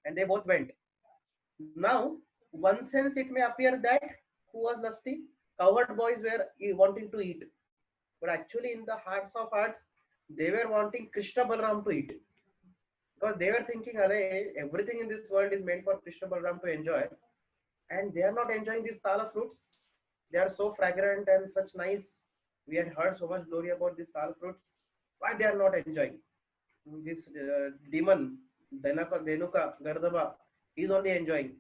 and they both went. Now, one sense it may appear that who was lusty? Cowherd boys were wanting to eat, but actually in the hearts of hearts, they were wanting Krishna Balram to eat, because they were thinking, "Arey, everything in this world is meant for Krishna Balram to enjoy, and they are not enjoying these tala fruits. They are so fragrant and such nice. We had heard so much glory about these tala fruits. Why they are not enjoying? This demon, Denuka, Gardaba, he is only enjoying."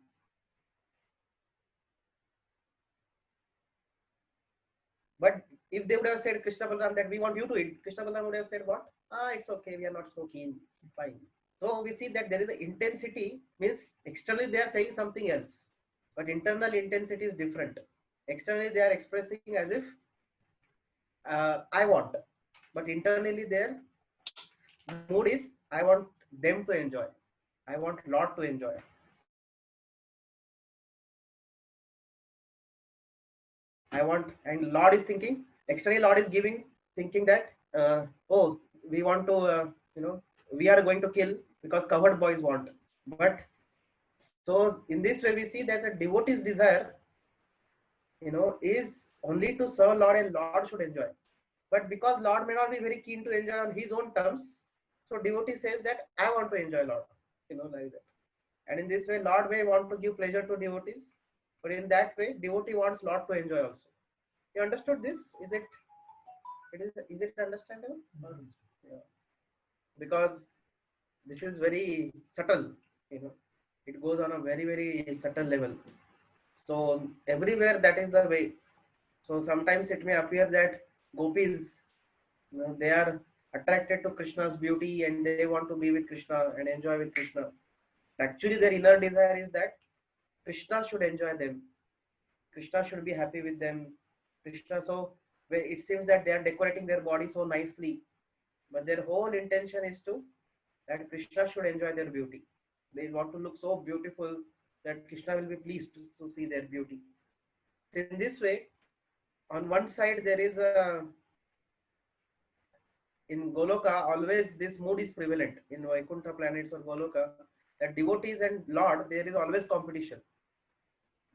But if they would have said Krishna Balram that we want you to eat, Krishna Balram would have said what? Ah, it's okay, we are not so keen. Fine. So we see that there is an intensity, means externally they are saying something else, but internal intensity is different. Externally they are expressing as if I want, but internally their mood is I want them to enjoy. I want Lord to enjoy. I want, and Lord is thinking, externally Lord is giving, thinking that, oh, we want to, we are going to kill because covered boys want. But so in this way, we see that the devotee's desire, is only to serve Lord and Lord should enjoy. But because Lord may not be very keen to enjoy on his own terms, so devotee says that I want to enjoy Lord, like that. And in this way, Lord may want to give pleasure to devotees, but in that way, devotee wants Lord to enjoy also. You understood this? Is it understandable? Yeah. Because this is very subtle, it goes on a very, very subtle level. So everywhere that is the way. So sometimes it may appear that gopis, they are attracted to Krishna's beauty and they want to be with Krishna and enjoy with Krishna. Actually, their inner desire is that Krishna should enjoy them. Krishna should be happy with them. Krishna, so it seems that they are decorating their body so nicely, but their whole intention is to that Krishna should enjoy their beauty. They want to look so beautiful that Krishna will be pleased to see their beauty. So in this way, on one side there is a, in Goloka always this mood is prevalent in Vaikuntha planets or Goloka, that devotees and Lord there is always competition.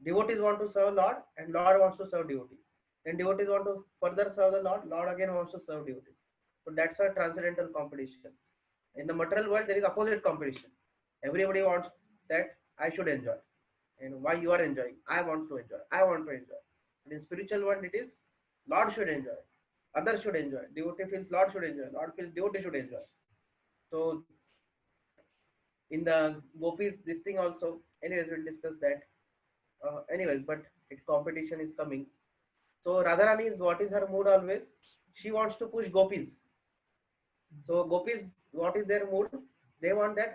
Devotees want to serve Lord and Lord wants to serve devotees. Then devotees want to further serve the Lord, Lord again wants to serve devotees. So that's a transcendental competition. In the material world, there is opposite competition. Everybody wants that I should enjoy. And why you are enjoying? I want to enjoy. I want to enjoy. But in spiritual world, it is Lord should enjoy. Others should enjoy. Devotee feels Lord should enjoy. Lord feels devotee should enjoy. So in the gopis, this thing also. Anyways, we'll discuss that. But competition is coming. So Radharani is, what is her mood always? She wants to push gopis. So gopis, what is their mood? They want that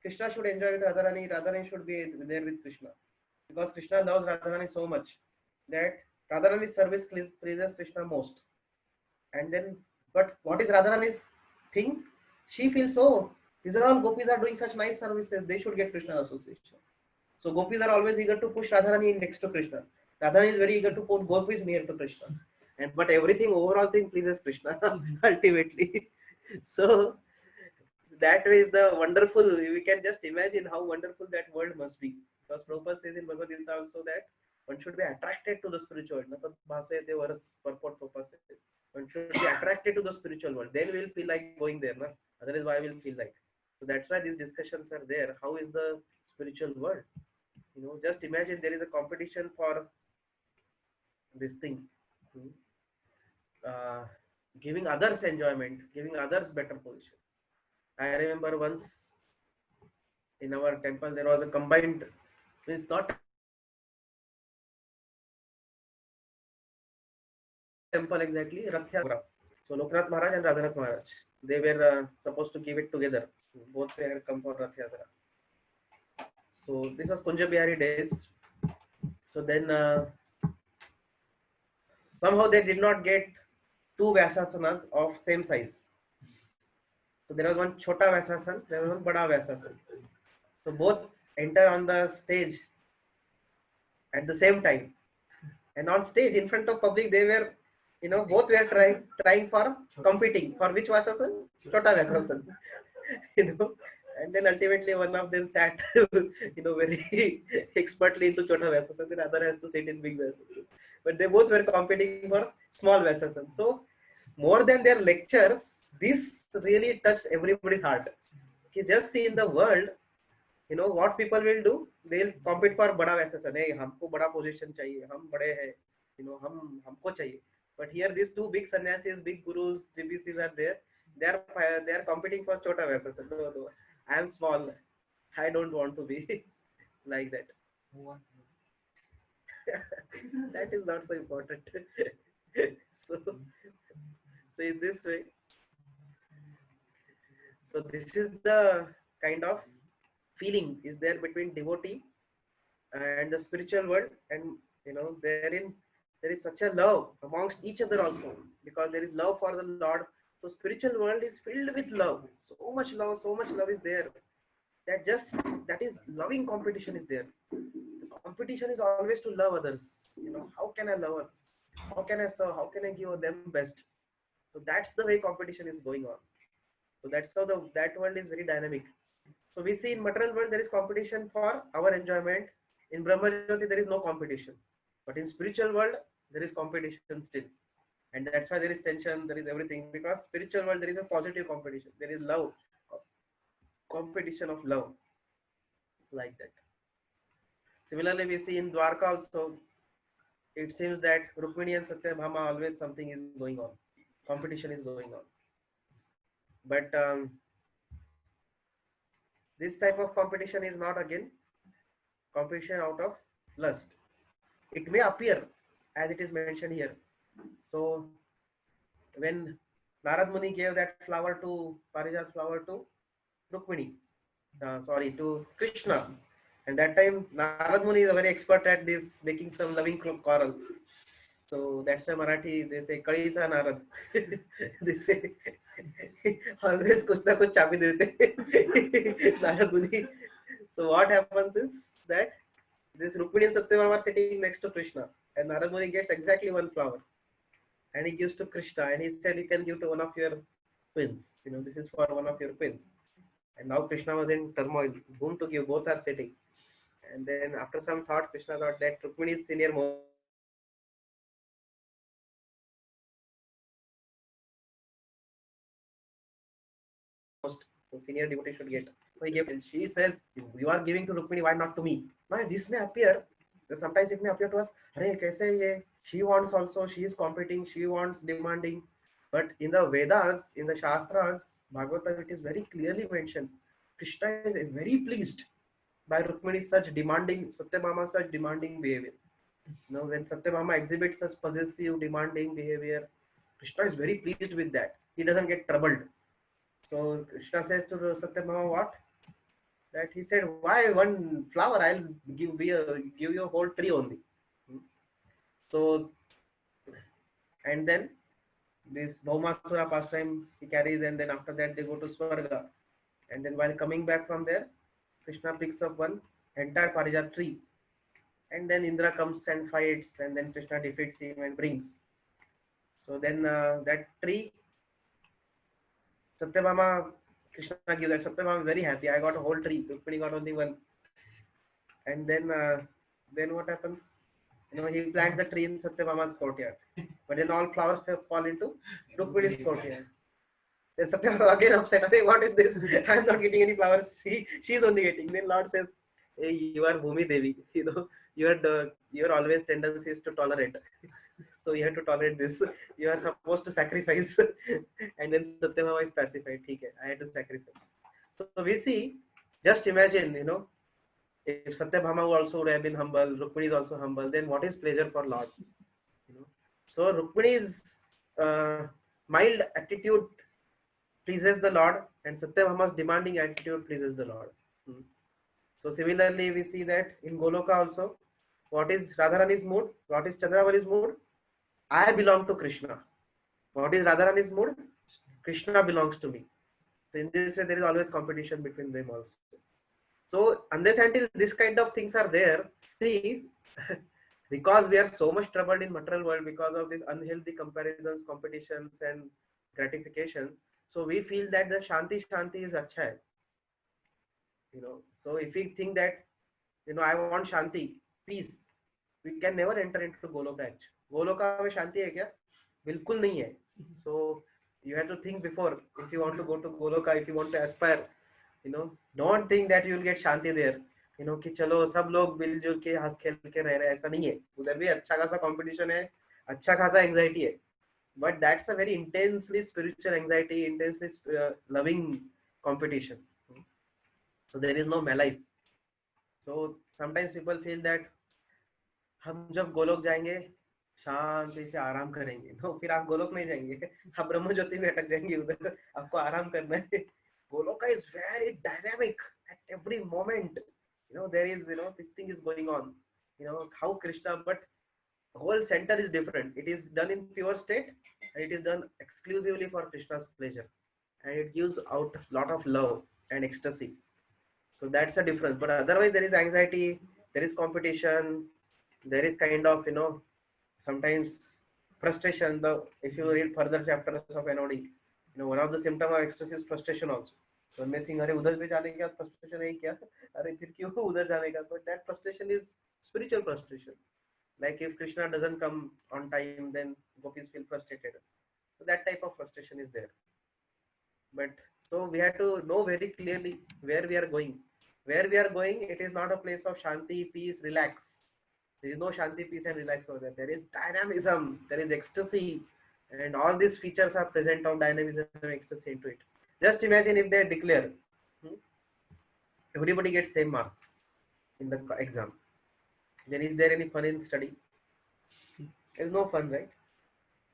Krishna should enjoy with Radharani. Radharani should be there with Krishna, because Krishna loves Radharani so much that Radharani's service pleases Krishna most. And then, but what is Radharani's thing? She feels, oh, these are all gopis are doing such nice services. They should get Krishna association. So gopis are always eager to push Radharani next to Krishna. Radharani is very eager to put gopis near to Krishna. But everything, overall thing pleases Krishna ultimately. So that is the wonderful, we can just imagine how wonderful that world must be. Because Prabhupada says in Bhagavad Gita also that one should be attracted to the spiritual world. Prabhupada says one should be attracted to the spiritual world. Then we'll feel like going there. Na? Otherwise, why will feel like? So that's why these discussions are there. How is the spiritual world? Just imagine there is a competition for this thing. Giving others enjoyment, giving others better position. I remember once in our temple there was a combined, means not temple exactly, Rathya program. So Loknath Maharaj and Radhanath Maharaj, they were supposed to give it together. Both had come for Rath Yatra. So this was Kunja Bihari days. So then somehow they did not get two Vyasasanas of same size. So there was one Chota Vyasasan, there was one Bada Vyasasan. So both enter on the stage at the same time. And on stage in front of public, they were, both were trying for competing. For which Vyasasan? Chota Vyasasan. And then ultimately one of them sat, very expertly into Chota Vyasasana, and then other has to sit in big Vyasasana. But they both were competing for small Vyasasana. So more than their lectures, this really touched everybody's heart. You just see in the world, what people will do, they'll compete for bada Vyasasana. Hey, हमको बड़ा position चाहिए, हम बड़े हैं, हमको चाहिए. But here these two big sannyasis, big gurus, GBCs are there. They are competing for Chota Vyasasana. No. I am small. I don't want to be like that. That is not so important. So in this way, so this is the kind of feeling is there between devotee and the spiritual world, and therein there is such a love amongst each other also, because there is love for the Lord. So spiritual world is filled with love. So much love is there. That is loving competition is there. The competition is always to love others. How can I love others? How can I serve? How can I give them best? So that's the way competition is going on. So that's how that world is very dynamic. So we see in material world there is competition for our enjoyment. In Brahma Jyoti there is no competition, but in spiritual world there is competition still, and that's why there is tension. There is everything, because spiritual world there is a positive competition. There is love, competition of love, like that. Similarly, we see in Dwarka also. It seems that Rukmini and Satyabhama always something is going on. Competition is going on. But this type of competition is not again competition out of lust. It may appear as it is mentioned here. So when Narad Muni gave that flower to Parijat flower to Rukmini, to Krishna, and that time Narad Muni is a very expert at this, making some loving quarrels. So that's why Marathi they say Kalicha Narad. They say always kuch na kuch chabi dete Narad Muni. So what happens is that this Rukmini and Satyabhama are sitting next to Krishna, and Narad Muni gets exactly one flower, and he gives to Krishna, and he said, "You can give to one of your twins. This is for one of your twins." And now Krishna was in turmoil, whom to give. Both are sitting, and then after some thought, Krishna thought that Rukmini is senior most. So senior devotee should get. So he gave, and she says, "You are giving to Rukmini, why not to me?" Now this may appear, sometimes it may appear to us, "Arey, kaise ye? She wants also, she is competing, she wants demanding." But in the Vedas, in the Shastras, Bhagavatam, it is very clearly mentioned. Krishna is very pleased by Rukmini's such demanding, Satyabhama's such demanding behavior. When Satyabhama exhibits such possessive, demanding behavior, Krishna is very pleased with that. He doesn't get troubled. So Krishna says to Satyabhama, what? That he said, why one flower? I'll give you a whole tree only. So, and then this Bhaumasura pastime he carries, and then after that they go to Swarga. And then while coming back from there, Krishna picks up one entire Parijat tree. And then Indra comes and fights, and then Krishna defeats him and brings. So then that tree, Satyabhama, Krishna gives that. Satyabhama is very happy. I got a whole tree. Rukmini got only one. And then what happens? He plants the tree in Satyabhama's courtyard. But then all flowers fall into Rukmini's courtyard. Then Satyabhama again upset. Hey, what is this? I am not getting any flowers. She's only getting. Then Lord says, "Hey, you are Bhumi Devi. Your always tendency is to tolerate. So you have to tolerate this. You are supposed to sacrifice." And then Satyabhama is pacified. Okay, I had to sacrifice. So we see, just imagine, if Satyabhama also would have been humble, Rukmini is also humble, then what is pleasure for Lord? So Rukmini's mild attitude pleases the Lord, and Satyabhama's demanding attitude pleases the Lord. So similarly, we see that in Goloka also, what is Radharani's mood? What is Chandravali's mood? I belong to Krishna. What is Radharani's mood? Krishna belongs to me. So in this way, there is always competition between them also. So unless until this kind of things are there, see, because we are so much troubled in material world because of these unhealthy comparisons, competitions, and gratification. So we feel that the Shanti is acha hai. So if we think that, I want shanti, peace, we can never enter into Goloka. Goloka में शांति है क्या? बिल्कुल नहीं है. So you have to think before, if you want to go to Goloka, if you want to aspire, don't think that you will get shanti there. कि चलो सब लोग मिलजुल के हंस खेल के रह रहे हैं, ऐसा नहीं है. उधर भी अच्छा खासा कंपटीशन है, अच्छा खासा एंजाइटी है, but that's a very intensely spiritual anxiety, intensely loving competition. So there is no malice. So sometimes people feel that हम जब गोलोक जाएंगे शांति से आराम करेंगे, तो फिर आप गोलोक नहीं जाएंगे, आप ब्रह्म ज्योति में अटक जाएंगे. उधर आपको आराम करना है. Goloka is very dynamic at every moment. There is, this thing is going on. How Krishna, but whole center is different. It is done in pure state, and it is done exclusively for Krishna's pleasure, and it gives out a lot of love and ecstasy. So that's the difference. But otherwise, there is anxiety, there is competition, there is kind of, sometimes frustration. If you read further chapters of NOD, one of the symptoms of ecstasy is frustration also. So when they think, अरे उधर भी जाने का frustration है क्या? अरे फिर क्यों उधर जाने का? But that frustration is spiritual frustration. Like if Krishna doesn't come on time, then gopis feel frustrated. So that type of frustration is there. But so we have to know very clearly where we are going. Where we are going, it is not a place of shanti, peace, relax. There is no shanti, peace and relax over there. There is dynamism, there is ecstasy, and all these features are present of dynamism and ecstasy into it. Just imagine if they declare, everybody gets same marks in the exam. Then is there any fun in study? There is no fun, right?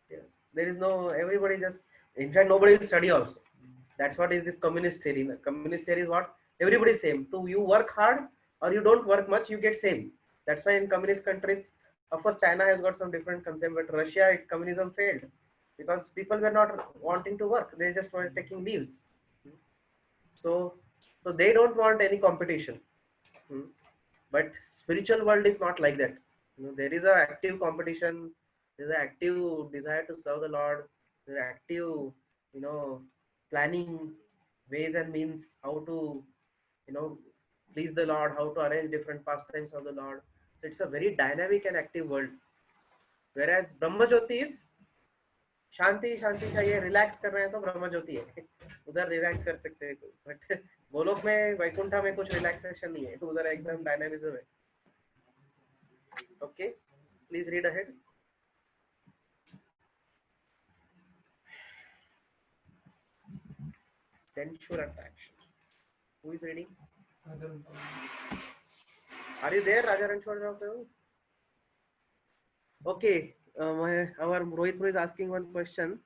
Yeah. There is no, everybody just, in fact, nobody will study also. That's what is this communist theory. Communist theory is what? Everybody is same. So you work hard or you don't work much, you get same. That's why in communist countries, of course, China has got some different concept, but Russia, communism failed because people were not wanting to work. They just were taking leaves. So they don't want any competition. But spiritual world is not like that. There is an active competition. There is an active desire to serve the Lord. There is active, planning ways and means how to, please the Lord, how to arrange different pastimes of the Lord. So it's a very dynamic and active world. Whereas Brahma Jyoti is शांति शांति चाहिए, relax कर रहे हैं तो ब्रह्म ज्योति है, उधर relax कर सकते हैं. बट गोलोक में, वैकुंठा में कुछ रिलैक्सेशन नहीं है, उधर एकदम डायनामिज्म है. Okay, please read ahead. Sensual attraction. Who is reading? Are you there, Raja Ranchwar? Okay. Our Rohit Bro is asking one question.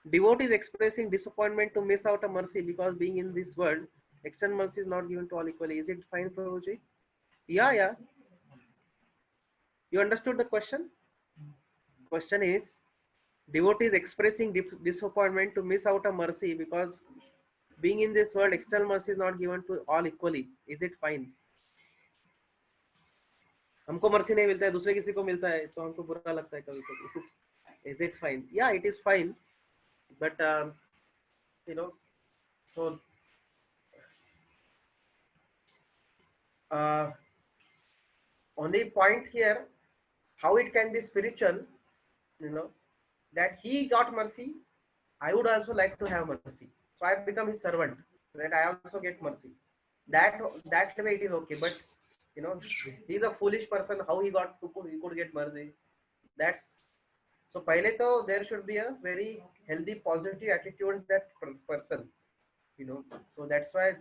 Devotee is expressing disappointment to miss out a mercy because being in this world, external mercy is not given to all equally. Is it fine, Prabhuji? Yeah. You understood the question? Question is, devotee is expressing disappointment to miss out a mercy because being in this world, external mercy is not given to all equally. Is it fine? हमको mercy नहीं मिलता है, दूसरे किसी को मिलता है, तो हमको बुरा लगता है कभी कभी. Is it fine? Yeah, it is fine. But so only point here, how it can be spiritual, that he got mercy, I would also like to have mercy. So I become his servant, that I also get mercy. That way it is okay. But he's a foolish person. How he could get mercy? That's so. Pehle to there should be a very healthy, positive attitude in that person. So that's why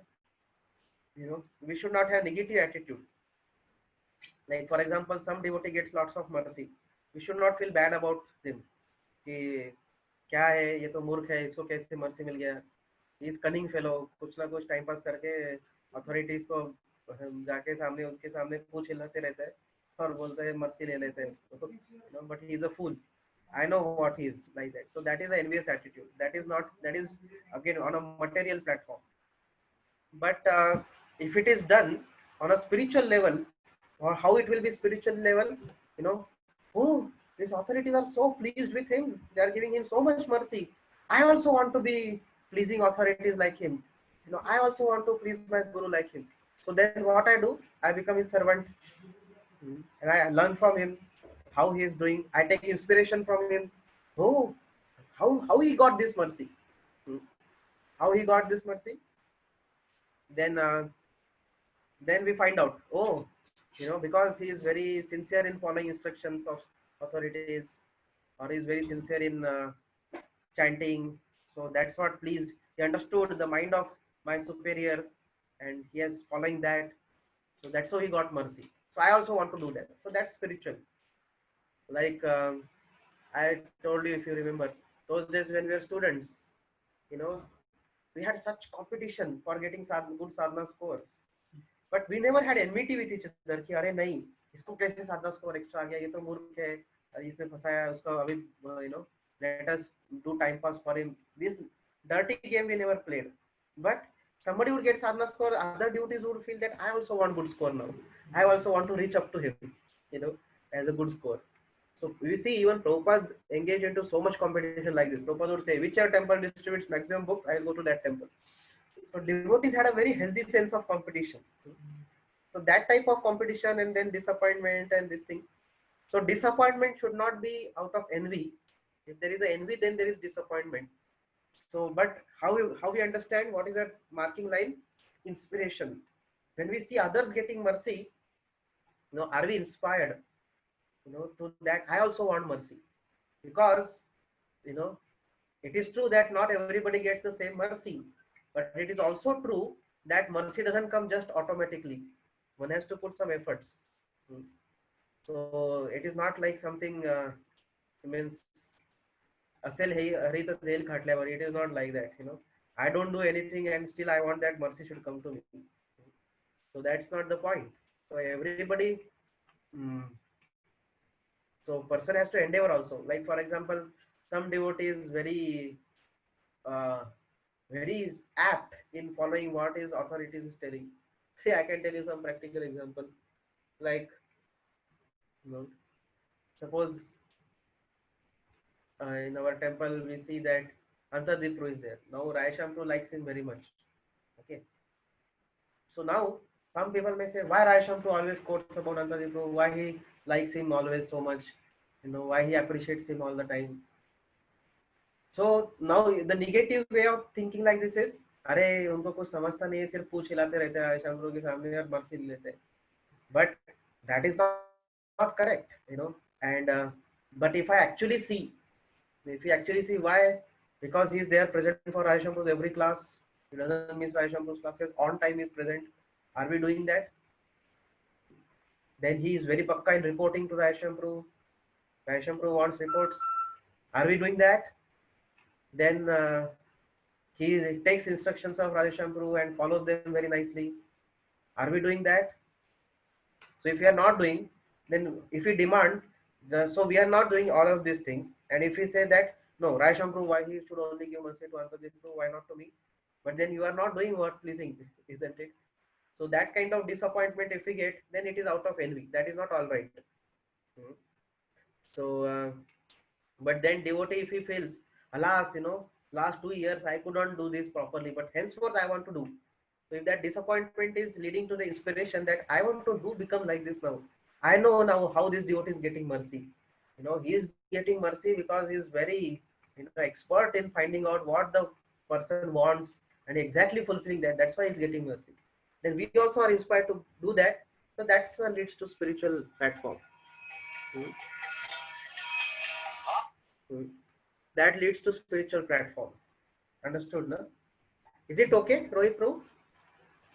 we should not have negative attitude. Like for example, some devotee gets lots of mercy. We should not feel bad about them. कि क्या है, ये तो मूर्ख है, इसको कैसे mercy मिल गया. He is cunning fellow. कुछ ना कुछ टाइम पास करके अथॉरिटीज को जाके सामने उनके सामने पूछ हिलाते रहता है और बोलता है मर्सी ले लेते हैं उसको. But he is a fool. I know what he is like that. So that is an envious attitude. That is again on a material platform. But if it is done on a spiritual level, or how it will be spiritual level, oh, these authorities are so pleased with him. They are giving him so much mercy. I also want to be pleasing authorities like him. I also want to please my guru like him. So then what I do, I become his servant. And I learn from him how he is doing. I take inspiration from him. Oh, how he got this mercy. Hmm. How he got this mercy. Then we find out, oh, because he is very sincere in following instructions of authorities, or he is very sincere in chanting. So that's what pleased. He understood the mind of my superior, and he is following that. So that's how he got mercy. So I also want to do that. So that's spiritual. Like I told you, if you remember, those days when we were students, you know, we had such competition for getting good sadhana scores. But we never had enmity with each other कि अरे नहीं इसको कैसे साधना score extra आ गया, ये तो मूर्ख है, इसने फंसाया उसको अभी, let us do time pass for him. This dirty game we never played. But somebody would get sadhana score, other devotees would feel that I also want good score now, I also want to reach up to him, you know as a good score. So we see even Prabhupada engaged into so much competition like this. Prabhupada would say, whichever temple distributes maximum books, I will go to that temple. So devotees had a very healthy sense of competition. So that type of competition, and then disappointment and this thing. So disappointment should not be out of envy. If there is a envy, then there is disappointment. So, but how we understand what is that marking line? Inspiration. When we see others getting mercy, are we inspired? To that I also want mercy, because you know it is true that not everybody gets the same mercy, but it is also true that mercy doesn't come just automatically. One has to put some efforts. Hmm. So it is not like something means असेल हरी तो तेल खाटल्यावर. It is not like that. I don't do anything and still I want that mercy should come to me. So that's not the point. So everybody. mm, so person has to endeavor also. Like for example, some devotees uh, very apt in following what is authorities is telling. See, I can tell you some practical example. Like, you know, suppose in our temple we see that Antardipru is there. Now Raishampu likes him very much. Okay. So now some people may say, why Raishampu always quotes about Antardipru? Why he likes him always so much? Why he appreciates him all the time? So now the negative way of thinking like this is, अरे उनको कुछ समझता नहीं है, सिर्फ पूछ हिलाते रहते हैं शंकरों के सामने और मर्सी लेते हैं. But that is not correct, and but if you actually see why, because he is there present for Rai Shampoo's every class, he doesn't miss Rai Shampoo's classes, on time he is present. Are we doing that? Then he is very pakka in reporting to Rai Shampoo. Rai Shampoo wants reports. Are we doing that? Then he takes instructions of Radheshampuru and follows them very nicely. Are we doing that? So if we are not doing, then if we demand, so we are not doing all of these things. And if we say that, no, Radheshampuru, why he should only give mercy to Antardipru, why not to me? But then you are not doing what pleasing, isn't it? So that kind of disappointment, if we get, then it is out of envy. That is not all right. Hmm. So, but then devotee, if he feels, alas, last 2 years I could not do this properly, but henceforth I want to do. So if that disappointment is leading to the inspiration that I want to do become like this now, I know now how this devotee is getting mercy. He is getting mercy because he is very, expert in finding out what the person wants and exactly fulfilling that. That's why he's getting mercy. Then we also are inspired to do that. So that's leads to spiritual platform. Hmm. Hmm. That leads to spiritual platform. Understood, no? Is it okay, Rohit Prabhu?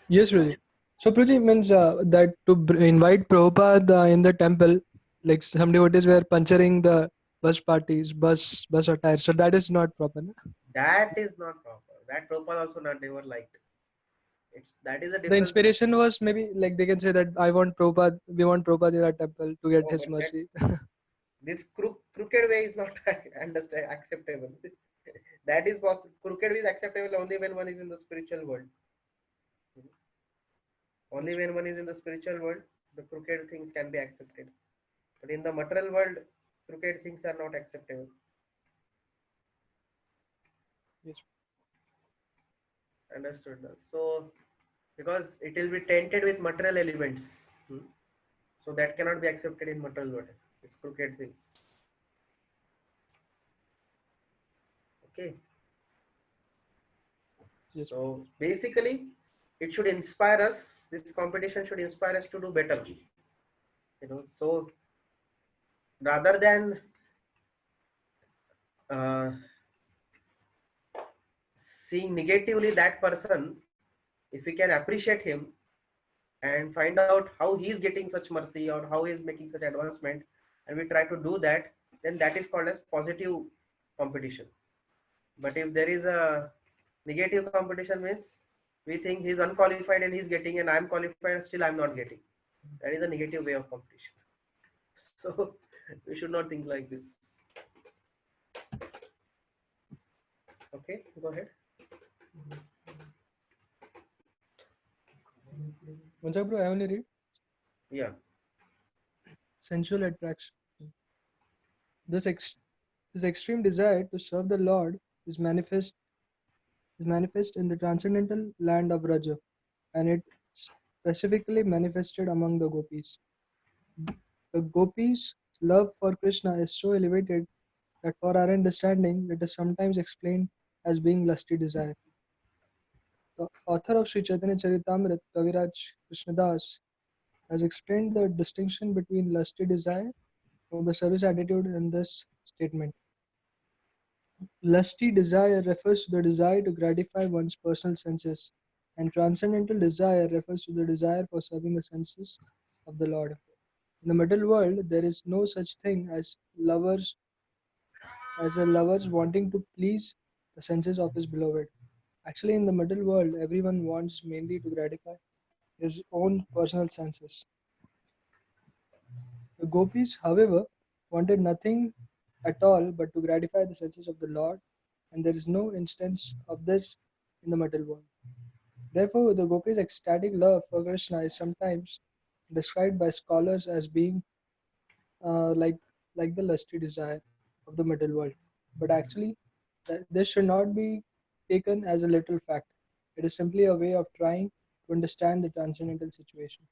Yes, Ruji. So, Pruji means that to invite Prabhupada in the temple, like some devotees were puncturing the bus attire. So that is not proper. No? That is not proper. That Prabhupada also not never liked. That is a The difference. inspiration was maybe like they can say that I want Prabhupada, we want Prabhupada in our temple to get No, his but that mercy. this crooked way is not understand acceptable. That is possible. Crooked way is acceptable only when one is in the spiritual world. Only when one is in the spiritual world, the crooked things can be accepted. But in the material world, crooked things are not acceptable. Yes. Understood. So because it will be tainted with material elements. So that cannot be accepted in material world. It's crooked things. Okay. Yes. So basically, it should inspire us. This competition should inspire us to do better. So rather than uh, seeing negatively that person, if we can appreciate him and find out how he is getting such mercy or how he is making such advancement, and we try to do that, then that is called as positive competition. But if there is a negative competition, means we think he's unqualified and he's getting, and I'm qualified, still I'm not getting. That is a negative way of competition. So we should not think like this. Okay, go ahead. One second, bro. I only read Yeah. sensual attraction. This extreme desire to serve the Lord is manifest in the transcendental land of Raja, and it specifically manifested among the gopis. The gopis' love for Krishna is so elevated that for our understanding it is sometimes explained as being lusty desire. The author of Sri Chaitanya Charitamrita, Kaviraj Krishnadas, has explained the distinction between lusty desire or the service attitude in this statement. Lusty desire refers to the desire to gratify one's personal senses, and transcendental desire refers to the desire for serving the senses of the Lord. In the middle world, there is no such thing as a lover's wanting to please the senses of his beloved. Actually, in the middle world, everyone wants mainly to gratify his own personal senses. The gopis, however, wanted nothing at all but to gratify the senses of the Lord, and there is no instance of this in the middle world. Therefore, the gopis' ecstatic love for Krishna is sometimes described by scholars as being like the lusty desire of the middle world. But actually, this should not be taken as a literal fact. It is simply a way of trying to understand the transcendental situation.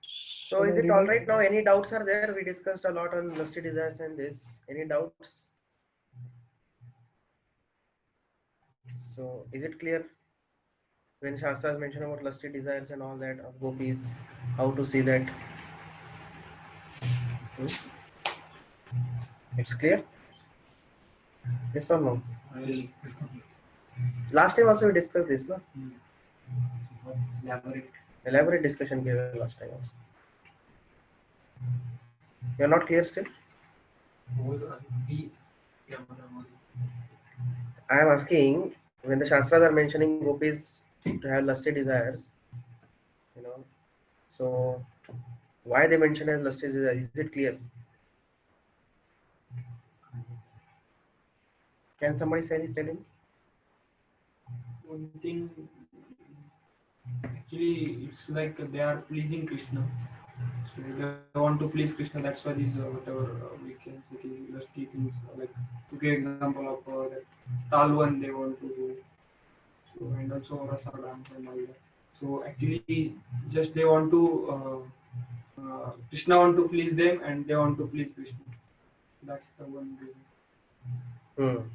So Shall I is it read all on? right now? Any doubts are there? We discussed a lot on lusty desires and this. Any doubts? So is it clear when Shastras mention about lusty desires and all that of gopis, how to see that? Hmm? It's clear? Yes or no? Last time also we discussed this, no? Elaborate discussion given last time also. You are not clear still? I am asking, when the Shastras are mentioning gopis to have lusty desires, you know, so why they mention as lusty desires? Is it clear? Can somebody say it? Tell him. One thing, actually, it's like they are pleasing Krishna. So they want to please Krishna. That's why these whatever we can say lusty things. Like to give example of that Talwan they want to do. So and also Rasa dance and all that. So actually, just they want to Krishna want to please them and they want to please Krishna. That's the one reason.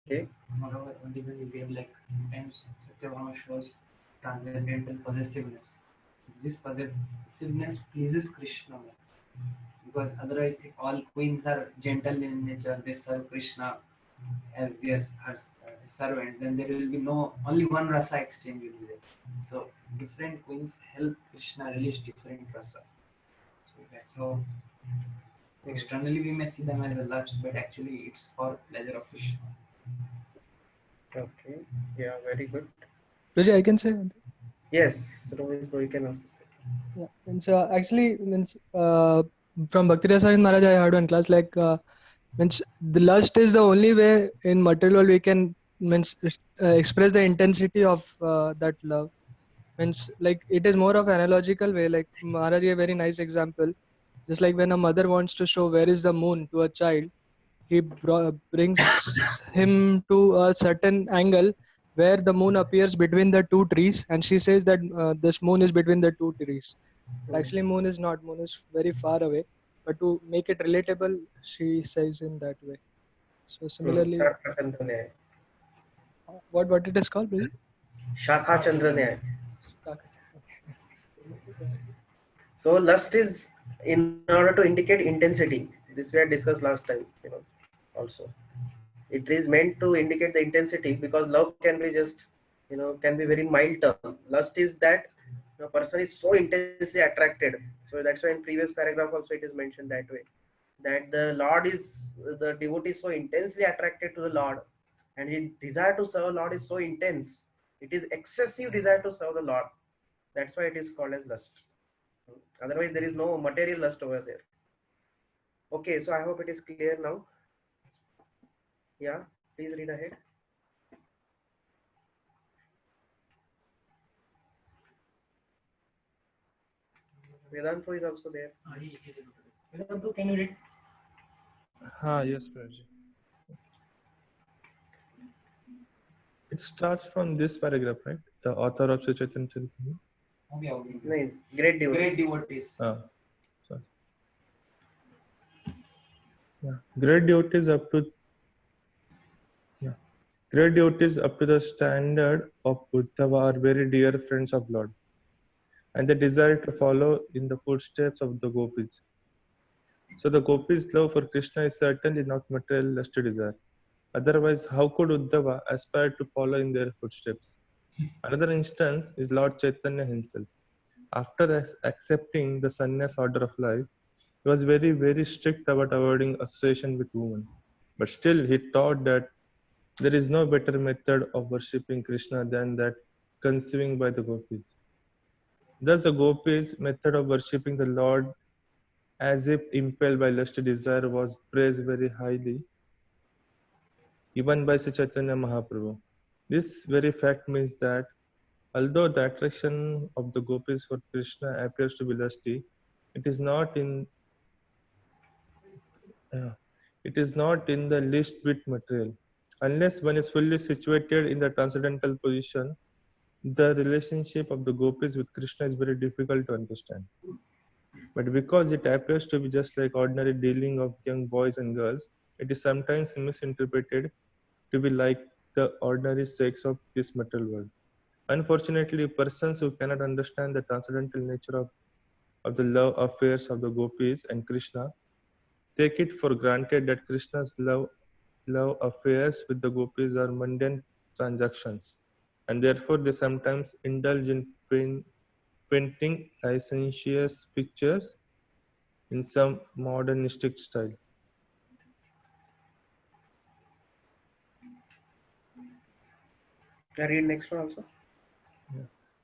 Okay. Moreover, one reason we have like sometimes Satyabhama shows transcendental possessiveness. This possessiveness pleases Krishna because otherwise, if all queens are gentle in nature, they serve Krishna as their her servants, then there will be no only one rasa exchange will be there. So different queens help Krishna release different rasas. So that's how externally we may see them as a lust, but actually it's for pleasure of Krishna. Okay. Yeah, very good. Raji, I can say one thing. Yes, Rohit, you can also say. Yeah, means actually means from Bhakti Rasayan Maharaj I heard one class like means the lust is the only way in material world we can means express the intensity of that love. Means like it is more of an analogical way. Like Maharaj gave a very nice example. Just like when a mother wants to show where is the moon to a child, he brings him to a certain angle where the moon appears between the two trees, and she says that this moon is between the two trees. But actually, moon is not. Moon is very far away. But to make it relatable, she says in that way. So similarly, Shaka Chandra Nyaya. what it is called, Bridget? Shaka Chandra Nyaya. Kakachakra. So lust is in order to indicate intensity. This we had discussed last time, also. It is meant to indicate the intensity, because love can be just, can be very mild term. Lust is that the person is so intensely attracted. So that's why in previous paragraph also it is mentioned that way. That the devotee is so intensely attracted to the Lord, and his desire to serve Lord is so intense. It is excessive desire to serve the Lord. That's why it is called as lust. Otherwise, there is no material lust over there. Okay, so I hope it is clear now. Yeah, please read ahead. Vedantu is also there. Vedantu, can you read? Yes, Prabhuji. It starts from this paragraph, right? The author of Sri Chaitanya Charitamrita. Okay. No, great devotees. Great devotees. Sorry. Yeah. Great devotees up to the standard of Uddhava are very dear friends of Lord, and they desire to follow in the footsteps of the gopis. So the gopis' love for Krishna is certainly not material lust desire. Otherwise, how could Uddhava aspire to follow in their footsteps? Another instance is Lord Chaitanya himself. After accepting the sannyas order of life, he was very, very strict about avoiding association with women. But still, he taught that there is no better method of worshipping Krishna than that conceiving by the gopis. Thus, the gopis' method of worshipping the Lord as if impelled by lusty desire was praised very highly, even by Sri Chaitanya Mahaprabhu. This very fact means that although the attraction of the gopis for Krishna appears to be lusty, it is not in the least bit material. Unless one is fully situated in the transcendental position, the relationship of the gopis with Krishna is very difficult to understand. But because it appears to be just like ordinary dealing of young boys and girls, it is sometimes misinterpreted to be like the ordinary sex of this material world. Unfortunately, persons who cannot understand the transcendental nature of the love affairs of the gopis and Krishna take it for granted that Krishna's love affairs with the gopis are mundane transactions, and therefore they sometimes indulge in painting licentious pictures in some modernistic style. Can I read next one also?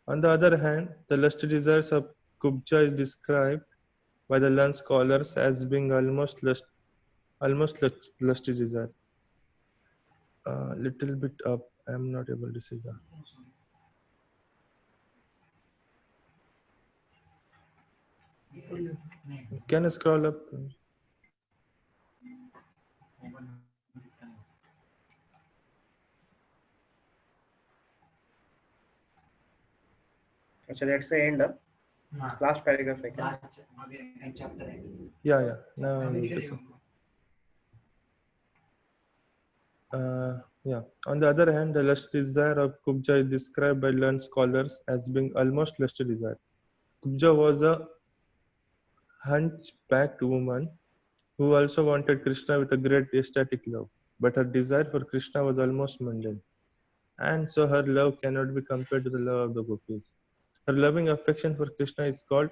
On the other hand, the lusty desires of Kubja is described by the learned scholars as being almost lusty desire. Little bit up, I am not able to see that. Can you scroll up? So that's the end. Last paragraph. Last chapter. Yeah. Now I'm able to see. On the other hand, the lust desire of Kubja is described by learned scholars as being almost lusty desire. Kubja was a hunchbacked woman who also wanted Krishna with a great ecstatic love, but her desire for Krishna was almost mundane, and so her love cannot be compared to the love of the gopis. Her loving affection for Krishna is called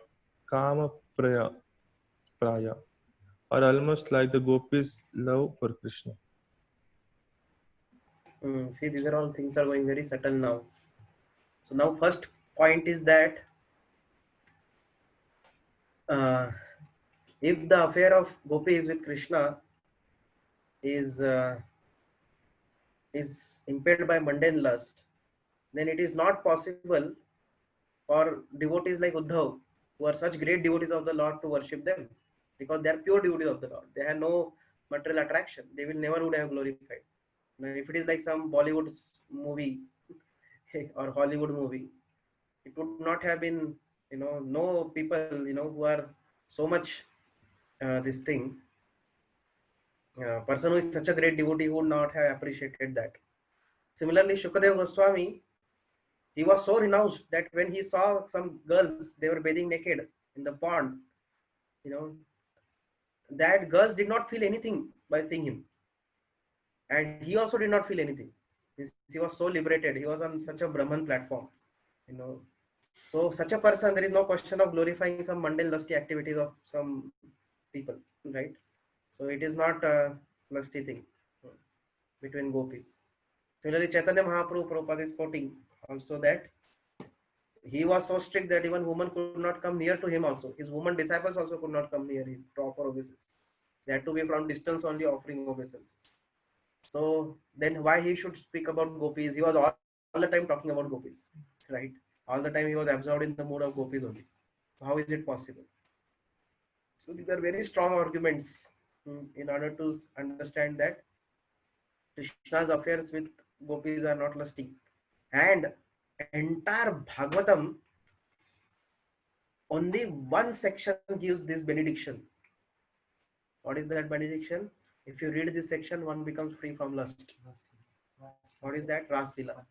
Kama Praya, or almost like the gopis' love for Krishna. See, these are all things are going very subtle now. So now first point is that if the affair of gopis with Krishna is impaired by mundane lust, then it is not possible for devotees like Uddhav, who are such great devotees of the Lord, to worship them, because they are pure devotees of the Lord. They have no material attraction. They will never would have glorified. Now, if it is like some Bollywood movie, or Hollywood movie, it would not have been, no people, who are so much this thing. Person who is such a great devotee would not have appreciated that. Similarly, Shukadeva Goswami, he was so renounced that when he saw some girls, they were bathing naked in the pond, you know, that girls did not feel anything by seeing him. And he also did not feel anything. He was so liberated. He was on such a Brahman platform, you know. So such a person, there is no question of glorifying some mundane lusty activities of some people, right? So it is not a lusty thing between gopis. Similarly, Chaitanya Mahaprabhu Prabhupada is quoting also that he was so strict that even women could not come near to him also. His woman disciples also could not come near him to offer obeisances. They had to be from distance only offering obeisances. So then why he should speak about gopis? He was all the time talking about gopis, right? All the time he was absorbed in the mood of gopis only. So how is it possible? So these are very strong arguments in order to understand that Krishna's affairs with gopis are not lusty. And entire Bhagavatam, only one section gives this benediction. What is that benediction? If you read this section, one becomes free from lust. What is that? Ras Leela.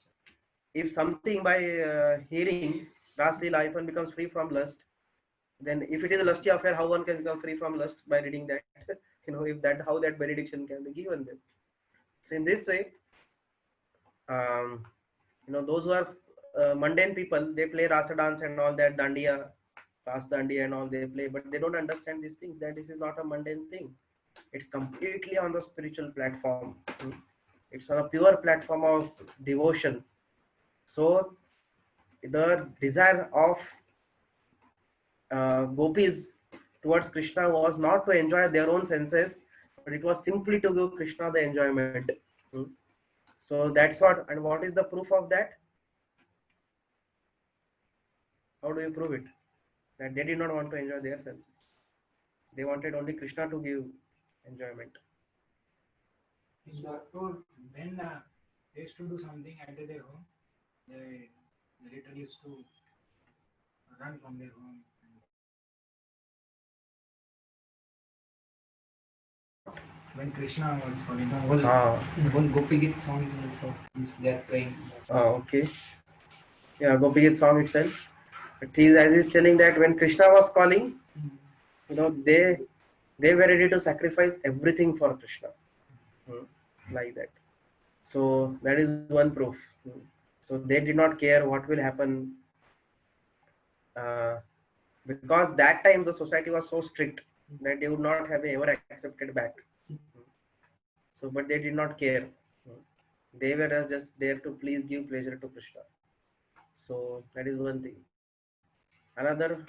If something by hearing Ras Leela, if one becomes free from lust, then if it is a lusty affair, how one can become free from lust by reading that? If that, how that benediction can be given them. So in this way, those who are mundane people, they play rasa dance and all that, dandiya, ras dandiya and all they play, but they don't understand these things, that this is not a mundane thing. It's completely on the spiritual platform. It's on a pure platform of devotion. So the desire of gopis towards Krishna was not to enjoy their own senses, but it was simply to give Krishna the enjoyment. So that's what, and what is the proof of that? How do you prove it? That they did not want to enjoy their senses. They wanted only Krishna to give enjoyment. So when they used to do something at their home, they literally used to run from their home. When Krishna was calling, the whole Gopi Git song also is there praying. Okay. Yeah, Gopi Git song itself. But as he's telling that when Krishna was calling, they were ready to sacrifice everything for Krishna. Like that. So that is one proof. So they did not care what will happen. Because that time the society was so strict that they would not have ever accepted back. So, but they did not care. They were just there to please give pleasure to Krishna. So that is one thing. Another.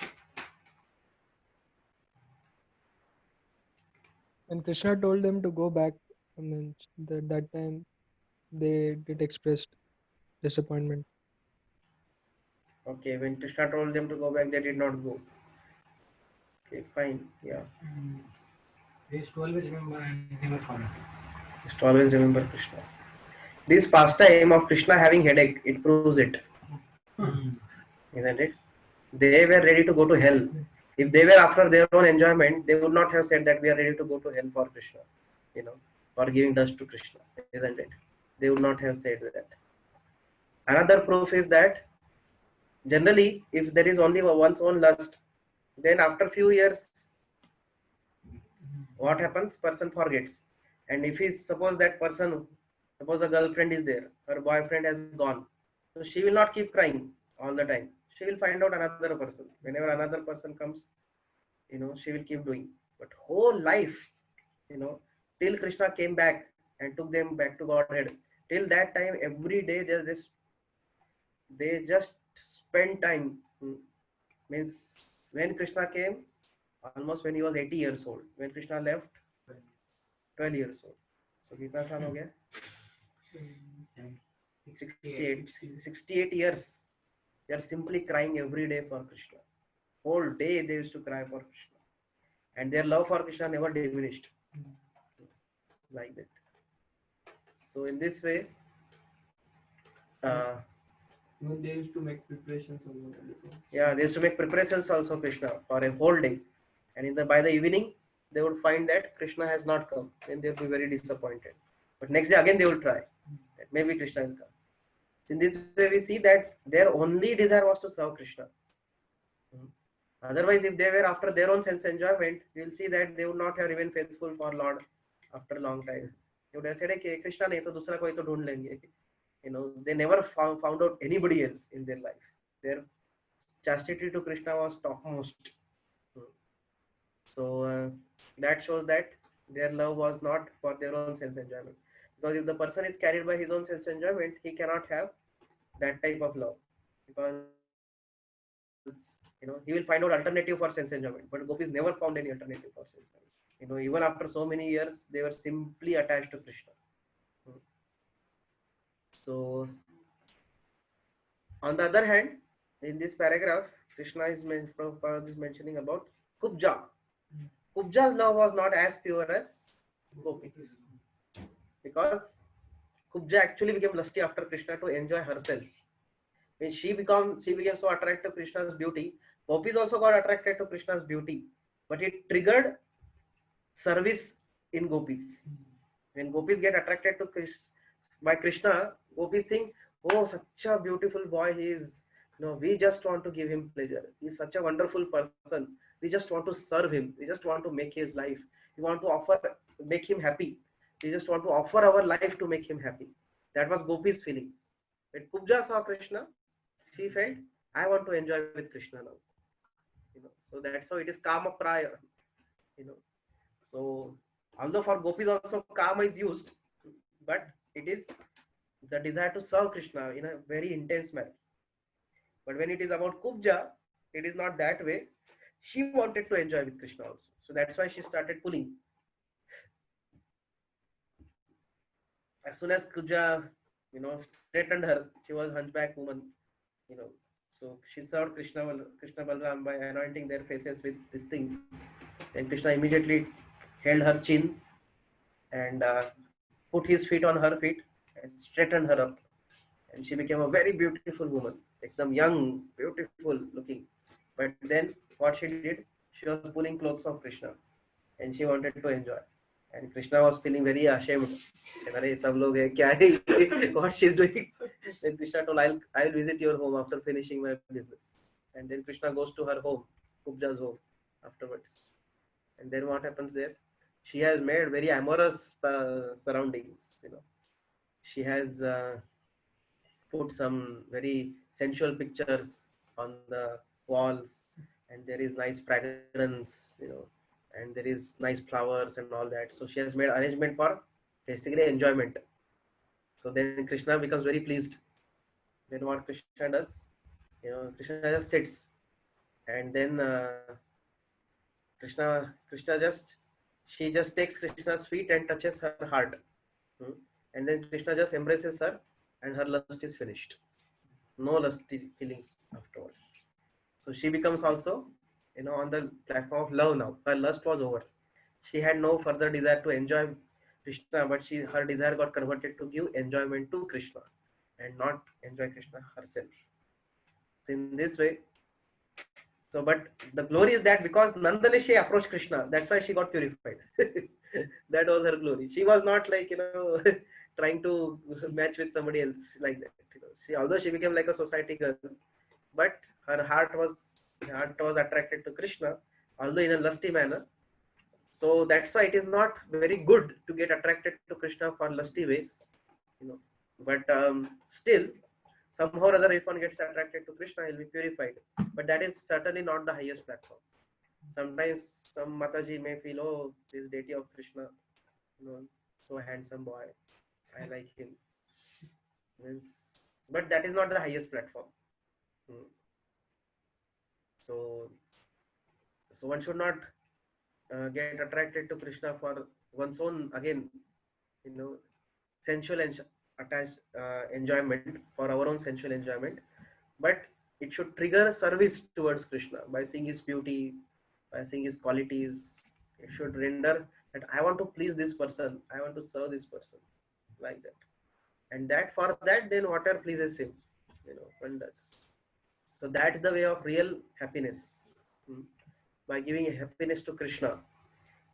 When Krishna told them to go back, I mean, that time they did express disappointment. Okay, when Krishna told them to go back, they did not go. Okay, fine. Yeah. They used to always remember and never forget. Just always remember Krishna. This pastime of Krishna having headache, it proves it. Isn't it? They were ready to go to hell. If they were after their own enjoyment, they would not have said that we are ready to go to hell for Krishna, for giving dust to Krishna, isn't it? They would not have said that. Another proof is that generally, if there is only one's own lust, then after few years, what happens? Person forgets. And if suppose a girlfriend is there, her boyfriend has gone, so she will not keep crying all the time. She will find out another person. Whenever another person comes, she will keep doing. But whole life, till Krishna came back and took them back to Godhead, till that time, every day they just spend time. Means when Krishna came, almost when he was 80 years old. When Krishna left, 12 years old. So kitna saal ho gaya? 68 years. They are simply crying every day for Krishna. Whole day they used to cry for Krishna. And their love for Krishna never diminished. Like that. So in this way, Even they used to make preparations also. Yeah, they used to make preparations also Krishna for a whole day, and by the evening they would find that Krishna has not come, then they would be very disappointed. But next day again they will try that maybe Krishna has come. In this way, we see that their only desire was to serve Krishna. Hmm. Otherwise, if they were after their own sense enjoyment, you will see that they would not have remained faithful for Lord after a long time. They would have said, "Okay, Krishna नहीं तो दूसरा कोई तो ढूंढ लेंगे." They never found out anybody else in their life. Their chastity to Krishna was topmost. Hmm. So that shows that their love was not for their own sense enjoyment. Because if the person is carried by his own sense enjoyment, he cannot have that type of love. Because he will find out alternative for sense enjoyment. But gopis never found any alternative for sense enjoyment. Even after so many years, they were simply attached to Krishna. Hmm. So on the other hand, in this paragraph, Krishna is Prabhupada is mentioning about Kubja. Kubja's love was not as pure as Gopis, because Kubja actually became lusty after Krishna to enjoy herself. When she became so attracted to Krishna's beauty, Gopis also got attracted to Krishna's beauty, but it triggered service in Gopis. When Gopis get attracted to by Krishna, Gopis think, oh, such a beautiful boy he is. We just want to give him pleasure. He's such a wonderful person. We just want to serve him. We just want to make his life. We want to make him happy. We just want to offer our life to make him happy. That was Gopi's feelings. When Kubja saw Krishna, she felt, I want to enjoy with Krishna now. So that's how it is Kama Praya. So although for Gopis also Kama is used, but it is the desire to serve Krishna in a very intense manner. But when it is about Kubja, it is not that way. She wanted to enjoy with Krishna also. So that's why she started pulling. As soon as Kubja, straightened her, she was hunchback woman, So she served Krishna Balram by anointing their faces with this thing. Then Krishna immediately held her chin and put his feet on her feet and straightened her up. And she became a very beautiful woman, एकदम young, beautiful looking. But then what she did, she was pulling clothes of Krishna and she wanted to enjoy. And Krishna was feeling very ashamed. Arey, sab log hai, kya hai? What she's doing? Then Krishna told, I'll visit your home after finishing my business. And then Krishna goes to her home, Kubja's home, afterwards. And then what happens there? She has made very amorous surroundings. She has put some very sensual pictures on the walls, and there is nice fragrance, and there is nice flowers and all that. So she has made arrangement for basically enjoyment. So then Krishna becomes very pleased. Then what Krishna does? Krishna just sits, and then she just takes Krishna's feet and touches her heart. And then Krishna just embraces her and her lust is finished. No lusty feelings afterwards. So she becomes also, on the platform of love now. Her lust was over. She had no further desire to enjoy Krishna, but her desire got converted to give enjoyment to Krishna and not enjoy Krishna herself. So in this way, but the glory is that because nonetheless she approached Krishna, that's why she got purified. That was her glory. She was not like, trying to match with somebody else like that. Although she became like a society girl, but her heart was attracted to Krishna, although in a lusty manner. So that's why it is not very good to get attracted to Krishna for lusty ways, But still, somehow or other, if one gets attracted to Krishna, he'll be purified. But that is certainly not the highest platform. Sometimes some Mataji may feel, oh, this deity of Krishna, so handsome boy, I like him. But that is not the highest platform. So one should not get attracted to Krishna for one's own, again, sensual and attached enjoyment, for our own sensual enjoyment, but it should trigger service towards Krishna by seeing his beauty, by seeing his qualities. It should render that I want to please this person, I want to serve this person, like that. And that for that, then whatever pleases him, one does. So that's the way of real happiness. By giving happiness to Krishna,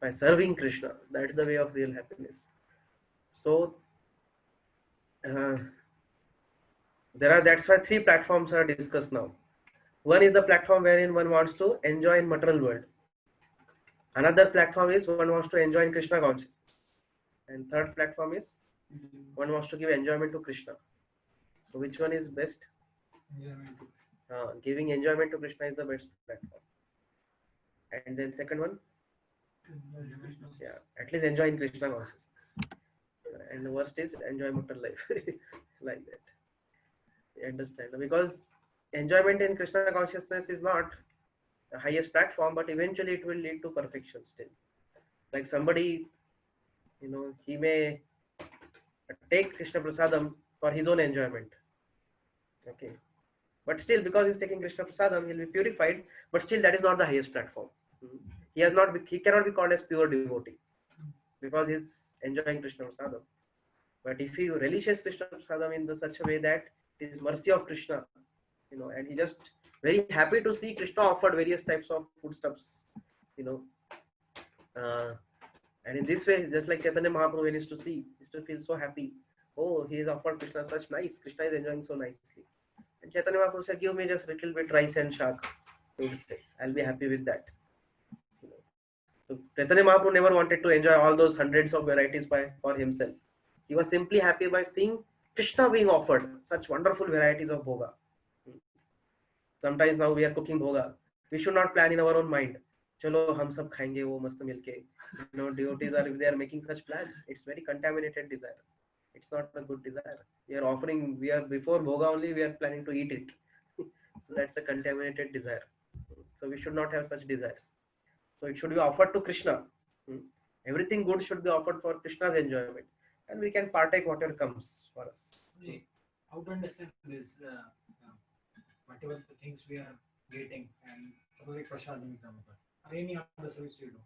by serving Krishna, that's the way of real happiness. So uh, that's why three platforms are discussed now. One is the platform wherein one wants to enjoy in material world. Another platform is one wants to enjoy in Krishna consciousness. And third platform is one wants to give enjoyment to Krishna. So which one is best? Giving enjoyment to Krishna is the best platform. And then second one, yeah, at least enjoy in Krishna consciousness. And the worst is enjoy mortal life, like that. You understand? Because enjoyment in Krishna consciousness is not the highest platform, but eventually it will lead to perfection still. Like somebody, he may take Krishna Prasadam for his own enjoyment. Okay. But still, because he's taking Krishna Prasadam, he'll be purified, but still that is not the highest platform. He cannot be called as pure devotee because he's enjoying Krishna Prasadam. But if he relishes Krishna Prasadam in such a way that it is mercy of Krishna, and he just very happy to see Krishna offered various types of foodstuffs, and in this way, just like Chaitanya Mahaprabhu, when he used to see, he used to feel so happy. Oh, he has offered Krishna such nice. Krishna is enjoying so nicely. And Chaitanya Mahaprabhu said, give me just a little bit rice and shak. He would say, I'll be happy with that. So Chaitanya Mahaprabhu never wanted to enjoy all those hundreds of varieties for himself. He was simply happy by seeing Krishna being offered such wonderful varieties of bhoga. Sometimes now we are cooking bhoga. We should not plan in our own mind. Chalo, hum sab khayenge wo mast milke. Devotees are, if they are making such plans, it's very contaminated desire. It's not a good desire. Before bhoga only, we are planning to eat it. So that's a contaminated desire. So we should not have such desires. So it should be offered to Krishna. Everything good should be offered for Krishna's enjoyment. And we can partake whatever comes for us. How to understand this? Whatever the things we are getting, and suppose like Prashadam example, or any other service you do.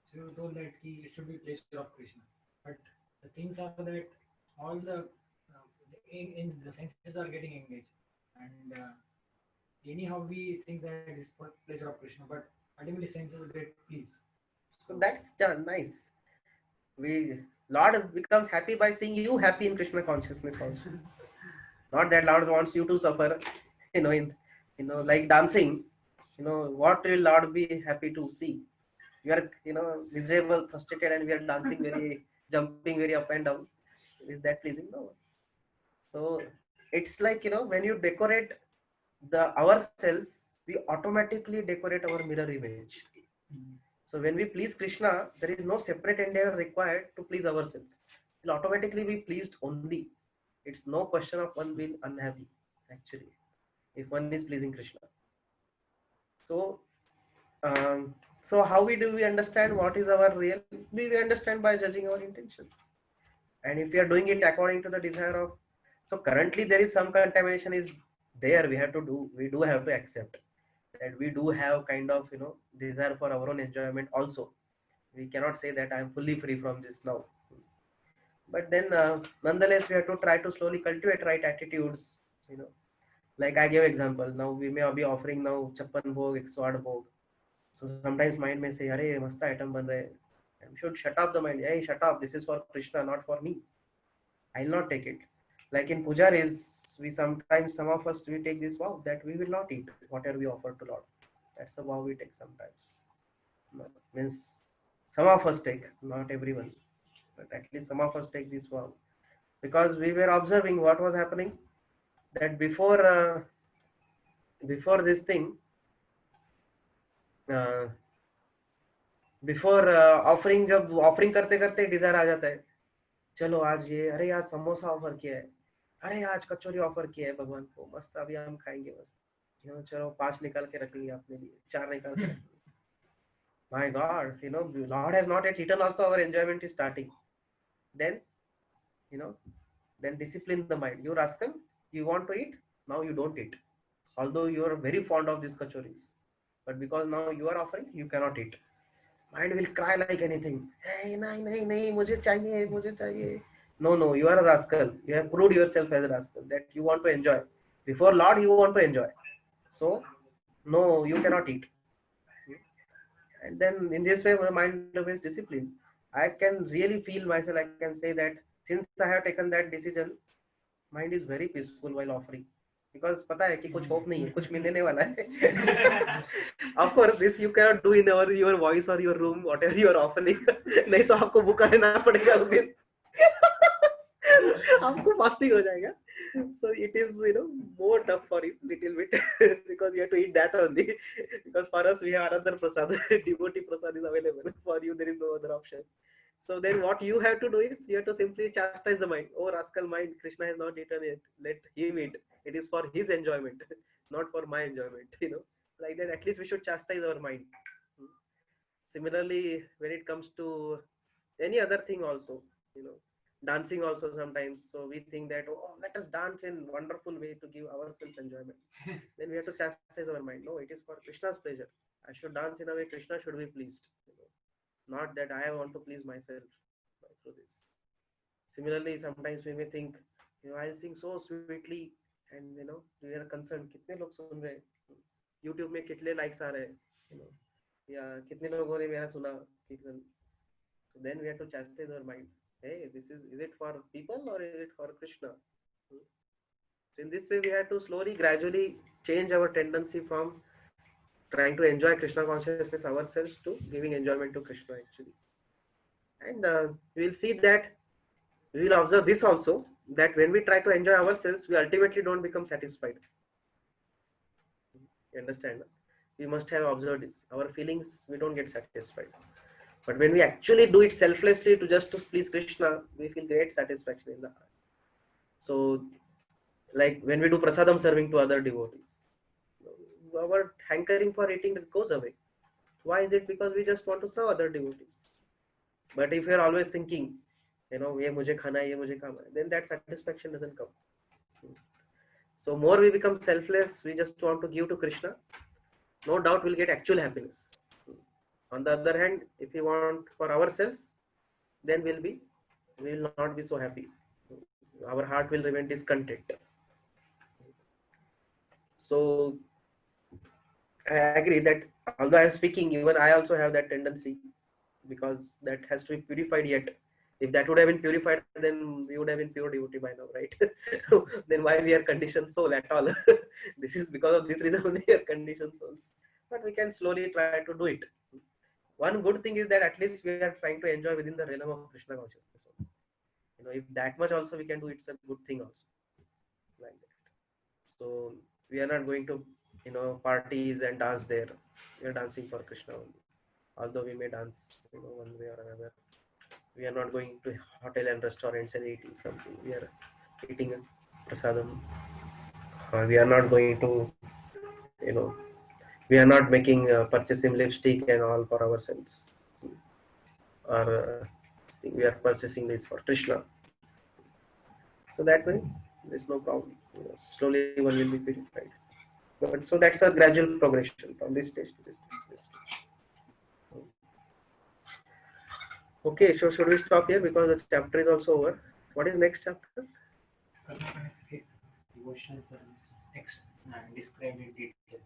So you told that it should be pleasure of Krishna. But the things are that all the in the senses are getting engaged, and anyhow we think that it is for pleasure of Krishna, but ultimately senses get pleased. So that's nice. Lord becomes happy by seeing you happy in Krishna consciousness also. Not that Lord wants you to suffer, like dancing. What will Lord be happy to see? You are, miserable, frustrated, and we are dancing jumping very up and down. Is that pleasing? No. So it's like, when you decorate ourselves, we automatically decorate our mirror image. So when we please Krishna, there is no separate endeavor required to please ourselves. We'll automatically be pleased only. It's no question of one being unhappy, actually, if one is pleasing Krishna. So, how do we understand what is our real? We understand by judging our intentions. And if we are doing it according to the desire of, so currently there is some contamination is there. We do have to accept that we do have kind of, desire for our own enjoyment also. We cannot say that I am fully free from this now. But then nonetheless, we have to try to slowly cultivate right attitudes, like I gave example. Now we may be offering now Chappan Bhog, 108 Bhog. So sometimes mind may say, Arey, masta item ban rahe. I should shut up the mind. Hey, shut up. This is for Krishna, not for me. I'll not take it. Like in pujaris, some of us, we take this vow that we will not eat whatever we offer to Lord. That's a vow we take sometimes. Means some of us take, not everyone. But at least some of us take this vow. Because we were observing what was happening. That before this thing, offering, जब offering करते करते Dzire आ जाता है, चलो आज ये, अरे आज समोसा ऑफर किया है, अरे आज कचौरी ऑफर किया है भगवान को, मस्त अभी हम खाएंगे मस्त, चलो 5 निकाल के रख लिया अपने लिए, 4 निकाल के रख लिया. My God, Lord has not yet eaten also, our enjoyment is starting. Then, then discipline the mind. You rascal, you want to eat, now you don't eat. Although you are very fond of these kachoris, but because now you are offering, you cannot eat. Mind will cry like anything. Hey, nahi, mujhe chahiye. No, you are a rascal. You have proved yourself as a rascal that you want to enjoy. Before Lord, you want to enjoy. So, no, you cannot eat. And then in this way, my mind remains disciplined. I can really feel myself. I can say that since I have taken that decision, mind is very peaceful while offering. Because पता है कि कुछ hope नहीं है, कुछ मिलने वाला है. Of course, this you cannot do in your voice or your room, whatever you are offering. नहीं तो आपको भूखा रहना पड़ेगा उस दिन. आपको fasting हो जाएगा. So it is more tough for you little bit because you have to eat that only. Because for us we have another prasad, devotee prasad is available. For you there is no other option. So then what you have to do is you have to simply chastise the mind. Oh rascal mind, Krishna has not eaten yet. Let him eat. It is for his enjoyment, not for my enjoyment. Like that. At least we should chastise our mind. Similarly, when it comes to any other thing also, dancing also sometimes. So we think that let us dance in wonderful way to give ourselves enjoyment. Then we have to chastise our mind. No, it is for Krishna's pleasure. I should dance in a way Krishna should be pleased. Not that I want to please myself through this. Similarly, sometimes we may think, I sing so sweetly, and we are concerned. कितने लोग सुन रहे हैं? YouTube में कितने likes आ रहे हैं? या कितने लोगों ने मेरा सुना कीर्तन? So then we have to chastise our mind. Hey, is it for people or is it for Krishna? So in this way, we have to slowly, gradually change our tendency from trying to enjoy Krishna consciousness ourselves to giving enjoyment to Krishna actually. And we will see that, we will observe this also, that when we try to enjoy ourselves, we ultimately don't become satisfied. You understand? We must have observed this. Our feelings, we don't get satisfied. But when we actually do it selflessly just to please Krishna, we feel great satisfaction in the heart. So, like when we do prasadam serving to other devotees, our hankering for eating goes away. Why is it? Because we just want to serve other devotees. But if you are always thinking, ye mujhe khana hai, ye mujhe khana hai, then that satisfaction doesn't come. So more we become selfless, we just want to give to Krishna, no doubt we'll get actual happiness. On the other hand, if we want for ourselves, then we will not be so happy. Our heart will remain discontent. So I agree that although I am speaking, even I also have that tendency, because that has to be purified yet. If that would have been purified, then we would have been pure devotee by now, right? Then why we are conditioned soul at all? This is because of this reason only we are conditioned souls. But we can slowly try to do it. One good thing is that at least we are trying to enjoy within the realm of Krishna consciousness. If that much also we can do, it's a good thing also. Like that. So we are not going to, parties and dance there. We are dancing for Krishna only. Although we may dance, one way or another. We are not going to hotel and restaurants and eating something. We are eating prasadam. We are not going to, we are not making purchasing lipstick and all for ourselves. Or we are purchasing this for Krishna. So that way, there's no problem. Slowly one will be purified. But so that's a gradual progression from this stage to this stage. Okay, so should we stop here because the chapter is also over? What is next chapter? Devotional service. Described in detail.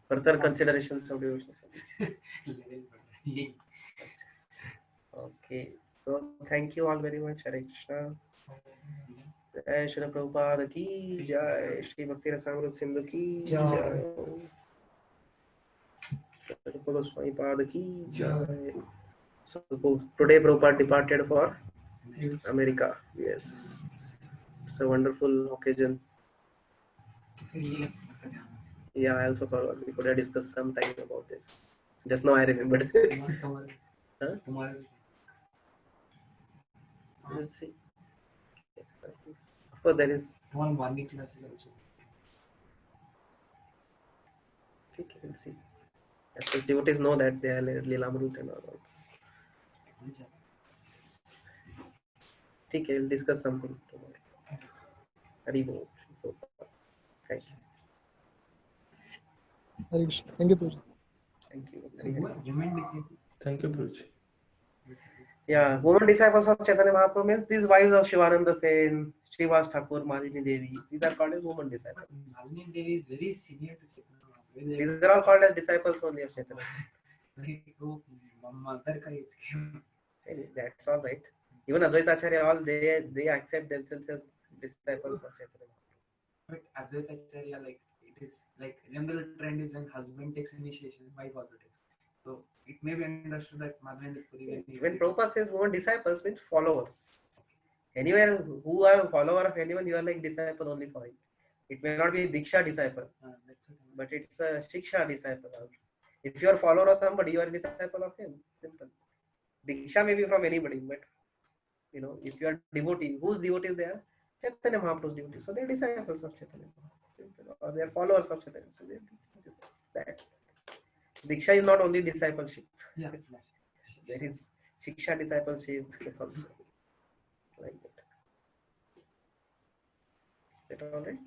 Further considerations of devotional service. Okay, so thank you all very much. Hare Krishna. Jai Shri Prabhupada ki Jai, Shri Bhakti Rasamrita Sindhu ki Jai, Shri Goswami Pada ki Jai. So today Prabhupada departed for America. Yes, it's a wonderful occasion. Yeah, I also forgot. We could have discussed some time about this. Just now I remembered. Huh? Tomorrow. We'll see. Of course, there is. One morning classes also. Okay, we'll see. As the devotees know that they are Lilamrut and all also. Okay, we'll discuss something tomorrow. Hari Bol. Thank you. Hare Krishna. Thank you, Prabhuji. Thank you. Hari Hari. Remind me. Thank you, Prabhuji. Yeah, women disciples of Chaitanya Mahaprabhu means these wives of Shivananda Sen, Srivas Thakur, Malini Devi. These are called as women disciples. Malini Devi is very senior to Chaitanya Mahaprabhu. These are all called as disciples only of Chaitanya. Like, oh, mother ka age came. That's all right. Even Advaita Acharya, all they accept themselves as disciples of Chaitanya. But Advaita Acharya, like, it is like general trend is when husband takes initiation, wife also takes. So it may be understood that Madhavendra Puri When Prabhupada says women disciples means followers. Anywhere who are a follower of anyone, you are like disciple only for him. It may not be Diksha disciple, that's what but it's a Shiksha disciple. If you are a follower of somebody, you are a disciple of him. Simple. Diksha may be from anybody, but if you are devotee, whose devotees they are? Chaitanya Mahaprabhu's devotees. So they are disciples of Chaitanya Mahaprabhu. Or they are followers of Chaitanya. So they are that. Diksha is not only discipleship. yeah. There is Shiksha discipleship also. Like that. Is that all right?